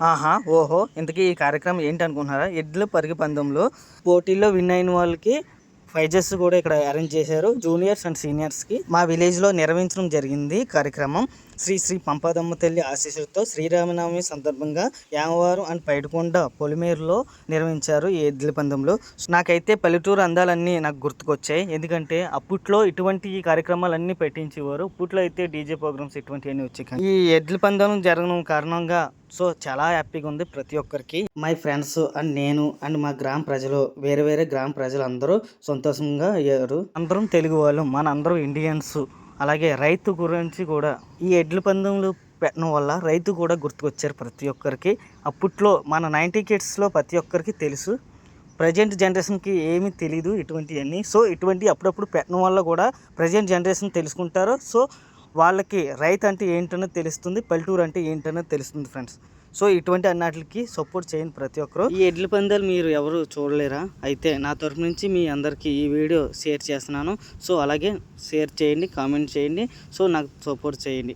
ఆహా! ఓహో! ఇంతకీ ఈ కార్యక్రమం ఏంటనుకుంటున్నారా? ఎడ్ల పరిగి పందెంలో పోటీల్లో విన్ అయిన వాళ్ళకి ప్రైజెస్ కూడా ఇక్కడ అరేంజ్ చేశారు. జూనియర్స్ అండ్ సీనియర్స్‌కి మా విలేజ్‌లో నిర్వహించడం జరిగింది కార్యక్రమం. శ్రీ శ్రీ పంపదమ్మ తల్లి ఆశీస్సులతో శ్రీరామనవమి సందర్భంగా యామవారం అండ్ పైడికొండ పొలిమేరులో నిర్వహించారు ఈ ఎద్దుల పందెంలో. నాకైతే పల్లెటూరు అందాలన్నీ నాకు గుర్తుకొచ్చాయి. ఎందుకంటే అప్పట్లో ఇటువంటి ఈ కార్యక్రమాలన్నీ పెట్టించేవారు. ఇప్పట్లో అయితే డీజే ప్రోగ్రామ్స్ ఇటువంటివన్నీ వచ్చాయి. ఈ ఎడ్ల పందెం జరగడం కారణంగా చాలా హ్యాపీగా ఉంది ప్రతి ఒక్కరికి. మై ఫ్రెండ్స్ అండ్ నేను అండ్ మా గ్రామ ప్రజలు వేరే వేరే గ్రామ ప్రజలు అందరూ సంతోషంగా అయ్యారు. అందరం తెలుగు వాళ్ళు, మన అందరం ఇండియన్స్. అలాగే రైతు గురించి కూడా ఈ ఎడ్ల పందెంలు పెట్టడం వల్ల రైతు కూడా గుర్తుకొచ్చారు ప్రతి ఒక్కరికి. అప్పట్లో మన 90 కిడ్స్లో ప్రతి ఒక్కరికి తెలుసు. ప్రజెంట్ జనరేషన్కి ఏమీ తెలీదు ఇటువంటివన్నీ. ఇటువంటి అప్పుడప్పుడు పెట్టడం వల్ల కూడా ప్రజెంట్ జనరేషన్ తెలుసుకుంటారు. వాళ్ళకి రైతు అంటే ఏంటనేది తెలుస్తుంది, పల్లెటూరు అంటే ఏంటనేది తెలుస్తుంది ఫ్రెండ్స్. ఇటువంటి అన్నిటికి సపోర్ట్ చేయండి ప్రతి ఒక్కరు. ఈ ఎడ్ల పందాలు మీరు ఎవరు చూడలేరా? అయితే నా తరఫు నుంచి మీ అందరికీ ఈ వీడియో షేర్ చేస్తున్నాను. అలాగే షేర్ చేయండి, కామెంట్ చేయండి. నాకు సపోర్ట్ చేయండి.